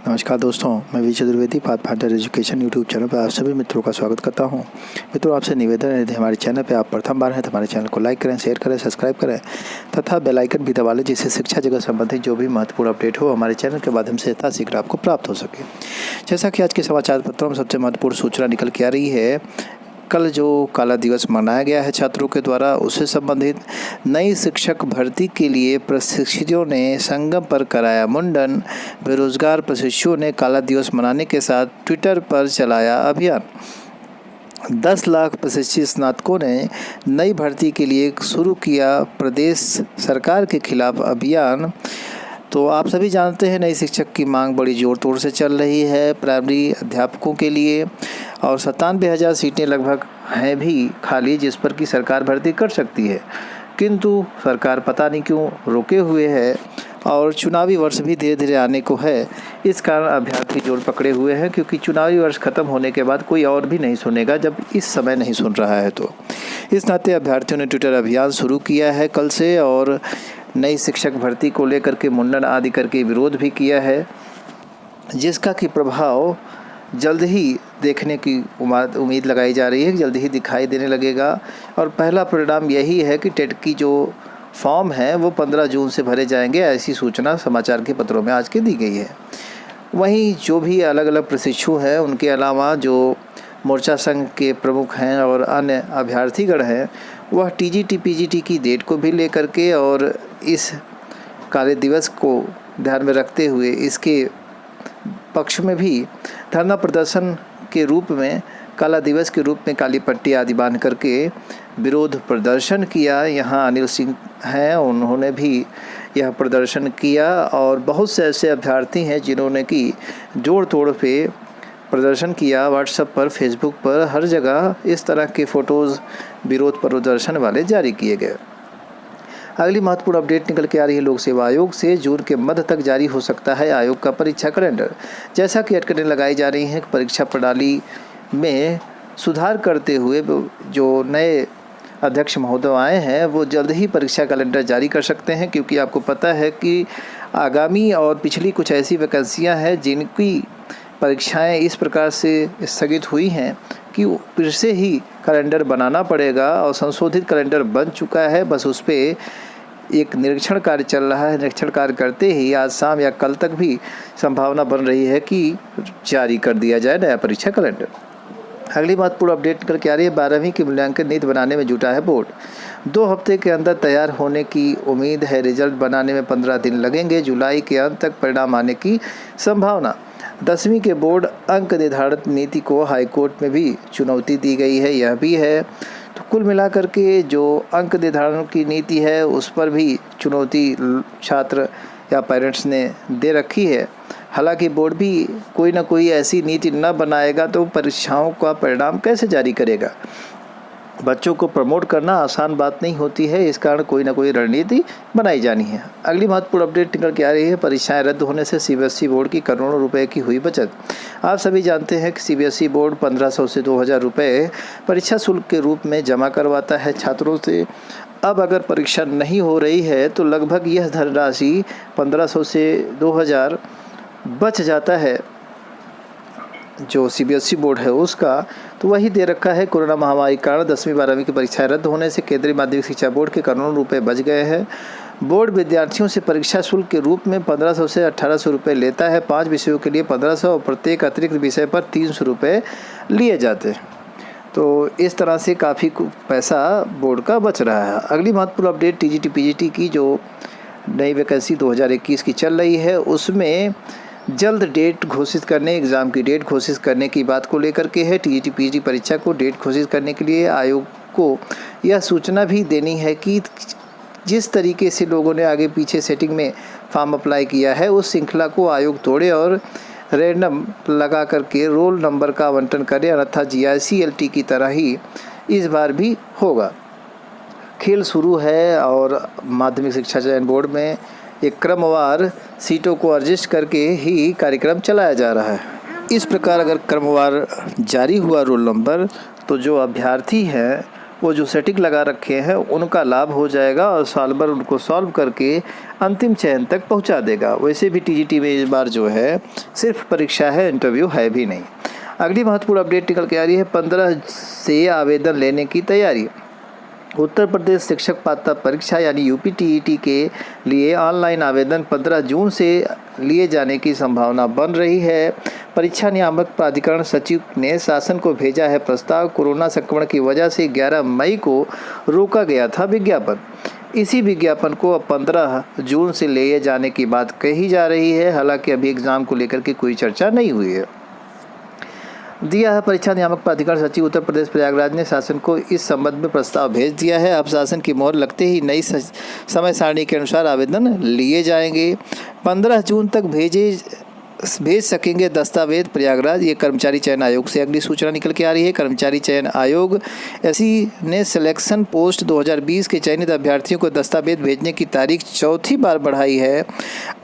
नमस्कार दोस्तों, मैं Vijay Dwivedi Pathfinder Education YouTube channel पर आप सभी मित्रों का स्वागत करता हूं। मित्रों, आपसे निवेदन है यदि हमारे चैनल पर आप प्रथम बार हैं तो हमारे चैनल को लाइक करें, शेयर करें, सब्सक्राइब करें तथा बेल आइकन भी दबा लें, जिससे शिक्षा जगत संबंधित जो भी महत्वपूर्ण अपडेट हो हमारे चैनल के माध्यम से यथाशीघ्र आपको प्राप्त हो सके। जैसा कि आज के समाचार पत्रों में सबसे महत्वपूर्ण सूचना निकल के आ रही है, कल जो काला दिवस मनाया गया है छात्रों के द्वारा, उससे संबंधित नई शिक्षक भर्ती के लिए प्रशिक्षुओं ने संगम पर कराया मुंडन। बेरोजगार प्रशिक्षुओं ने काला दिवस मनाने के साथ ट्विटर पर चलाया अभियान। 10 लाख प्रशिक्षित स्नातकों ने नई भर्ती के लिए शुरू किया प्रदेश सरकार के खिलाफ अभियान। तो आप सभी जानते हैं नई शिक्षक की मांग बड़ी ज़ोर तोड़ से चल रही है प्राइमरी अध्यापकों के लिए, और 97,000 सीटें लगभग हैं भी खाली, जिस पर कि सरकार भर्ती कर सकती है, किंतु सरकार पता नहीं क्यों रुके हुए है। और चुनावी वर्ष भी धीरे धीरे आने को है, इस कारण अभ्यर्थी जोर पकड़े हुए हैं, क्योंकि चुनावी वर्ष खत्म होने के बाद कोई और भी नहीं सुनेगा जब इस समय नहीं सुन रहा है। तो इस नाते अभ्यर्थियों ने ट्विटर अभियान शुरू किया है कल से, और नई शिक्षक भर्ती को लेकर के मुंडन आदि करके विरोध भी किया है, जिसका कि प्रभाव जल्द ही देखने की उम्मीद लगाई जा रही है कि जल्द ही दिखाई देने लगेगा। और पहला परिणाम यही है कि टेट की जो फॉर्म है वो 15 जून से भरे जाएंगे, ऐसी सूचना समाचार के पत्रों में आज के दी गई है। वहीं जो भी अलग अलग प्रशिक्षु हैं, उनके अलावा जो मोर्चा संघ के प्रमुख हैं और अन्य अभ्यर्थीगण हैं, वह टीजीटी पीजीटी की डेट को भी लेकर के और इस काले दिवस को ध्यान में रखते हुए इसके पक्ष में भी धरना प्रदर्शन के रूप में, काला दिवस के रूप में काली पट्टी आदि बांध करके विरोध प्रदर्शन किया। यहाँ अनिल सिंह हैं, उन्होंने भी यह प्रदर्शन किया, और बहुत से ऐसे अभ्यर्थी हैं जिन्होंने कि जोड़ तोड़ पे प्रदर्शन किया। व्हाट्सएप पर, फेसबुक पर, हर जगह इस तरह के फ़ोटोज़ विरोध प्रदर्शन वाले जारी किए गए। अगली महत्वपूर्ण अपडेट निकल के आ रही है लोक सेवा आयोग से। जून के मध्य तक जारी हो सकता है आयोग का परीक्षा कैलेंडर। जैसा कि अटकलें लगाई जा रही हैं कि परीक्षा प्रणाली में सुधार करते हुए जो नए अध्यक्ष महोदय आए हैं वो जल्द ही परीक्षा कैलेंडर जारी कर सकते हैं, क्योंकि आपको पता है कि आगामी और पिछली कुछ ऐसी वैकेंसियाँ हैं जिनकी परीक्षाएं इस प्रकार से स्थगित हुई हैं कि फिर से ही कैलेंडर बनाना पड़ेगा, और संशोधित कैलेंडर बन चुका है। बस उस पर एक निरीक्षण कार्य चल रहा है। निरीक्षण कार्य करते ही आज शाम या कल तक भी संभावना बन रही है कि जारी कर दिया जाए नया परीक्षा कैलेंडर। अगली महत्वपूर्ण अपडेट निकल के आ रही है, 12वीं की मूल्यांकन नीति बनाने में जुटा है बोर्ड। 2 हफ्ते के अंदर तैयार होने की उम्मीद है। रिजल्ट बनाने में 15 दिन लगेंगे। जुलाई के अंत तक परिणाम आने की संभावना। 10वीं के बोर्ड अंक निर्धारित नीति को हाईकोर्ट में भी चुनौती दी गई है, यह भी है। तो कुल मिलाकर के जो अंक निर्धारण की नीति है उस पर भी चुनौती छात्र या पेरेंट्स ने दे रखी है। हालांकि बोर्ड भी कोई ना कोई ऐसी नीति न बनाएगा तो परीक्षाओं का परिणाम कैसे जारी करेगा। बच्चों को प्रमोट करना आसान बात नहीं होती है, इस कारण कोई ना कोई रणनीति बनाई जानी है। अगली महत्वपूर्ण अपडेट निकल के आ रही है, परीक्षाएं रद्द होने से सीबीएसई बोर्ड की करोड़ों रुपए की हुई बचत। आप सभी जानते हैं कि सीबीएसई बोर्ड 1500 से 2000 रुपये परीक्षा शुल्क के रूप में जमा करवाता है छात्रों से। अब अगर परीक्षा नहीं हो रही है तो लगभग यह धनराशि 1500 से 2000 बच जाता है जो सीबीएसई बोर्ड है उसका, तो वही दे रखा है। कोरोना महामारी के कारण 10वीं 12वीं की परीक्षाएं रद्द होने से केंद्रीय माध्यमिक शिक्षा बोर्ड के करोड़ों रुपए बच गए हैं। बोर्ड विद्यार्थियों से परीक्षा शुल्क के रूप में 1500 से 1800 रुपये लेता है। 5 विषयों के लिए 1500 और प्रत्येक अतिरिक्त विषय पर 300 रुपये लिए जाते हैं। तो इस तरह से काफ़ी पैसा बोर्ड का बच रहा है। अगली महत्वपूर्ण अपडेट टीजीटी पीजीटी की जो नई वैकेंसी 2021 की चल रही है उसमें जल्द डेट घोषित करने, एग्ज़ाम की डेट घोषित करने की बात को लेकर के है। टीजीटी पीजीटी परीक्षा को डेट घोषित करने के लिए आयोग को यह सूचना भी देनी है कि जिस तरीके से लोगों ने आगे पीछे सेटिंग में फॉर्म अप्लाई किया है उस श्रृंखला को आयोग तोड़े और रैंडम लगा करके रोल नंबर का आवंटन करे, अन्यथा जीआईसीएलटी की तरह ही इस बार भी होगा। खेल शुरू है और माध्यमिक शिक्षा चयन बोर्ड में एक क्रमवार सीटों को एडजस्ट करके ही कार्यक्रम चलाया जा रहा है। इस प्रकार अगर क्रमवार जारी हुआ रोल नंबर तो जो अभ्यर्थी हैं वो जो सेटिंग लगा रखे हैं उनका लाभ हो जाएगा और साल भर उनको सॉल्व करके अंतिम चयन तक पहुंचा देगा। वैसे भी टीजीटी में इस बार जो है सिर्फ परीक्षा है, इंटरव्यू है भी नहीं। अगली महत्वपूर्ण अपडेट निकल के आ रही है 15 से आवेदन लेने की तैयारी। उत्तर प्रदेश शिक्षक पात्रता परीक्षा यानी यूपीटीईटी के लिए ऑनलाइन आवेदन 15 जून से लिए जाने की संभावना बन रही है। परीक्षा नियामक प्राधिकरण सचिव ने शासन को भेजा है प्रस्ताव। कोरोना संक्रमण की वजह से 11 मई को रोका गया था विज्ञापन। इसी विज्ञापन को अब 15 जून से लिए जाने की बात कही जा रही है। हालांकि अभी एग्ज़ाम को लेकर के कोई चर्चा नहीं हुई है। दिया है परीक्षा नियामक प्राधिकरण सचिव उत्तर प्रदेश प्रयागराज ने शासन को इस संबंध में प्रस्ताव भेज दिया है। अब शासन की मोहर लगते ही नई समय सारणी के अनुसार आवेदन लिए जाएंगे। 15 जून तक भेज सकेंगे दस्तावेज प्रयागराज। ये कर्मचारी चयन आयोग से अगली सूचना निकल के आ रही है। कर्मचारी चयन आयोग एससी ने सिलेक्शन पोस्ट 2020 के चयनित अभ्यर्थियों को दस्तावेज भेजने की तारीख चौथी बार बढ़ाई है।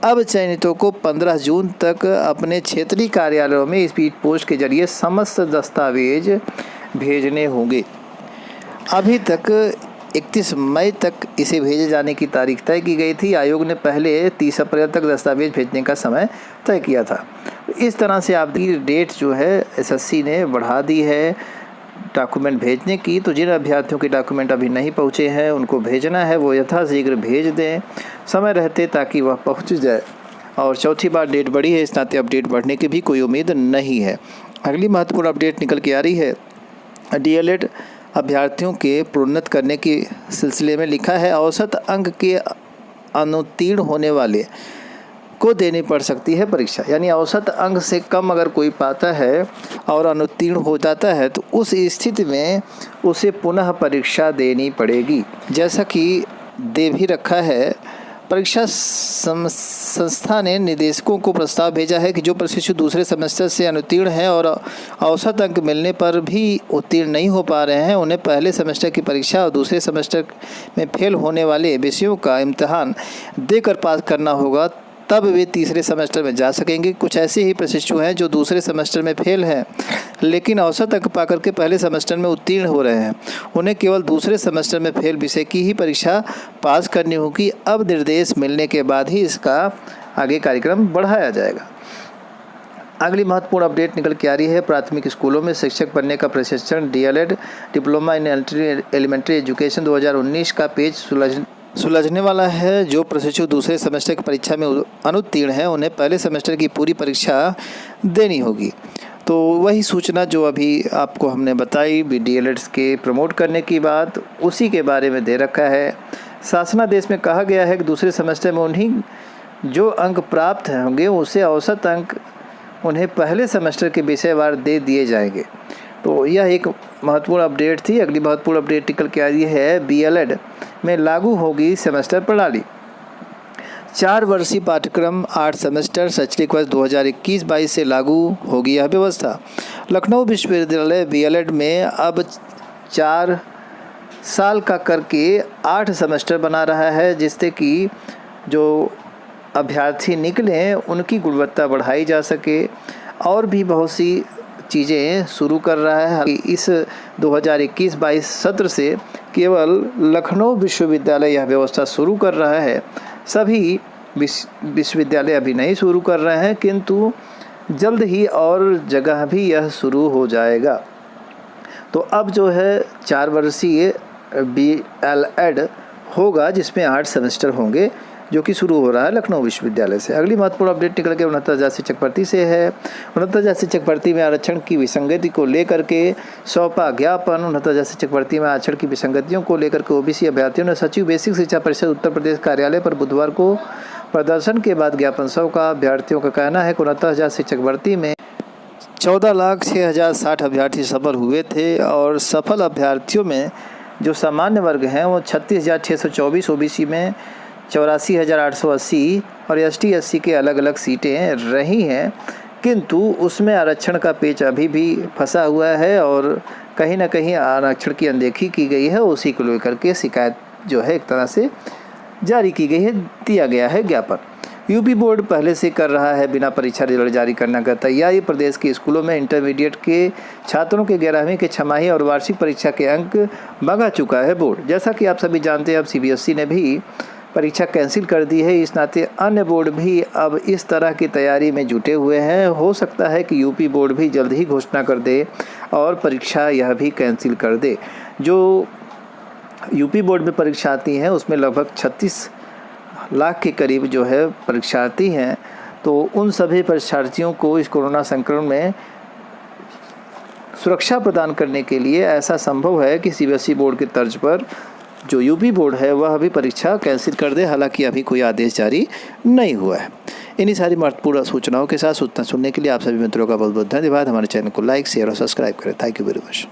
अब चयनितों को 15 जून तक अपने क्षेत्रीय कार्यालयों में स्पीड पोस्ट के जरिए समस्त दस्तावेज भेजने होंगे। अभी तक 31 मई तक इसे भेजे जाने की तारीख तय की गई थी। आयोग ने पहले 30 अप्रैल तक दस्तावेज भेजने का समय तय किया था। इस तरह से आपकी डेट जो है एसएससी ने बढ़ा दी है डॉक्यूमेंट भेजने की। तो जिन अभ्यर्थियों के डॉक्यूमेंट अभी नहीं पहुंचे हैं उनको भेजना है, वो यथाशीघ्र भेज दें समय रहते, ताकि वह पहुंच जाए। और चौथी बार डेट बढ़ी है, इस नाते अपडेट बढ़ने की भी कोई उम्मीद नहीं है। अगली महत्वपूर्ण अपडेट निकल के आ रही है डीएलएड अभ्यर्थियों के प्रोन्नत करने के सिलसिले में। लिखा है औसत अंक के अनुत्तीर्ण होने वाले को देनी पड़ सकती है परीक्षा। यानी औसत अंक से कम अगर कोई पाता है और अनुत्तीर्ण हो जाता है तो उस स्थिति में उसे पुनः परीक्षा देनी पड़ेगी। जैसा कि दे भी रखा है, परीक्षा संस्था ने निदेशकों को प्रस्ताव भेजा है कि जो प्रशिक्षु दूसरे सेमेस्टर से अनुत्तीर्ण हैं और औसत अंक मिलने पर भी उत्तीर्ण नहीं हो पा रहे हैं, उन्हें पहले सेमेस्टर की परीक्षा और दूसरे सेमेस्टर में फेल होने वाले विषयों का इम्तिहान देकर पास करना होगा, तब वे तीसरे सेमेस्टर में जा सकेंगे। कुछ ऐसे ही प्रशिक्षु हैं जो दूसरे सेमेस्टर में फेल हैं लेकिन औसत अंक पाकर के पहले सेमेस्टर में उत्तीर्ण हो रहे हैं। उन्हें केवल दूसरे सेमेस्टर में फेल विषय की ही परीक्षा पास करनी होगी। अब निर्देश मिलने के बाद ही इसका आगे कार्यक्रम बढ़ाया जाएगा। अगली महत्वपूर्ण अपडेट निकल के आ रही है प्राथमिक स्कूलों में शिक्षक बनने का प्रशिक्षण। DElEd diploma in elementary education 2019 का पेज सुलझने वाला है। जो प्रशिक्षु दूसरे सेमेस्टर की परीक्षा में अनुत्तीर्ण हैं उन्हें पहले सेमेस्टर की पूरी परीक्षा देनी होगी। तो वही सूचना जो अभी आपको हमने बताई डीएलएड्स के प्रमोट करने की बात, उसी के बारे में दे रखा है। शासनादेश में कहा गया है कि दूसरे सेमेस्टर में उन्हीं जो अंक प्राप्त होंगे उसे औसत अंक उन्हें पहले सेमेस्टर के विषयवार दे दिए जाएंगे। तो यह एक महत्वपूर्ण अपडेट थी। अगली महत्वपूर्ण अपडेट निकल के आ रही है बीएलएड में लागू होगी सेमेस्टर प्रणाली। 4 वर्षीय पाठ्यक्रम 8 सेमेस्टर शैक्षणिक वर्ष 2021-22 से लागू होगी यह व्यवस्था। लखनऊ विश्वविद्यालय बीएलएड में अब 4 साल का करके 8 सेमेस्टर बना रहा है, जिससे कि जो अभ्यर्थी निकले उनकी गुणवत्ता बढ़ाई जा सके। और भी बहुत सी चीज़ें शुरू कर रहा है। इस 2021-22 सत्र से केवल लखनऊ विश्वविद्यालय यह व्यवस्था शुरू कर रहा है। सभी विश्वविद्यालय अभी नहीं शुरू कर रहे हैं, किंतु जल्द ही और जगह भी यह शुरू हो जाएगा। तो अब जो है 4 वर्षीय बीएलएड होगा जिसमें 8 सेमेस्टर होंगे, जो कि शुरू हो रहा है लखनऊ विश्वविद्यालय से। अगली महत्वपूर्ण अपडेट निकल के 69,000 शिक्षक भर्ती से है। 69,000 शिक्षक भर्ती में आरक्षण की विसंगति को लेकर के सौंपा ज्ञापन। 69,000 शिक्षक भर्ती में आरक्षण की विसंगतियों को लेकर के ओबीसी अभ्यर्थियों ने सचिव बेसिक शिक्षा परिषद उत्तर प्रदेश कार्यालय पर बुधवार को प्रदर्शन के बाद ज्ञापन सौंपा। अभ्यर्थियों का कहना है कि 69,000 शिक्षक भर्ती में 14,06,060 अभ्यर्थी सफल हुए थे और सफल अभ्यर्थियों में जो सामान्य वर्ग हैं वो 36,624, ओबीसी में 84,880 और एसटी एससी के अलग अलग सीटें रही हैं, किंतु उसमें आरक्षण का पेच अभी भी फंसा हुआ है और कहीं ना कहीं आरक्षण की अनदेखी की गई है। उसी को लेकर के शिकायत जो है एक तरह से जारी की गई है, दिया गया है ज्ञापन। यूपी बोर्ड पहले से कर रहा है बिना परीक्षा रिजल्ट जारी करने का तैयारी। प्रदेश के स्कूलों में इंटरमीडिएट के छात्रों के 11वीं के छमाही और वार्षिक परीक्षा के अंक मंगा चुका है बोर्ड। जैसा कि आप सभी जानते हैं, अब CBSE ने भी परीक्षा कैंसिल कर दी है। इस नाते अन्य बोर्ड भी अब इस तरह की तैयारी में जुटे हुए हैं। हो सकता है कि यूपी बोर्ड भी जल्द ही घोषणा कर दे और परीक्षा यह भी कैंसिल कर दे। जो यूपी बोर्ड में परीक्षा आती हैं उसमें लगभग 36 लाख के करीब जो है परीक्षार्थी हैं। तो उन सभी परीक्षार्थियों को इस कोरोना संक्रमण में सुरक्षा प्रदान करने के लिए ऐसा संभव है कि CBSE बोर्ड की तर्ज पर जो यूपी बोर्ड है वह अभी परीक्षा कैंसिल कर दे। हालांकि अभी कोई आदेश जारी नहीं हुआ है। इन्हीं सारी महत्वपूर्ण सूचनाओं के साथ सूचना सुनने के लिए आप सभी मित्रों का बहुत बहुत धन्यवाद। हमारे चैनल को लाइक, शेयर और सब्सक्राइब करें। Thank you very much.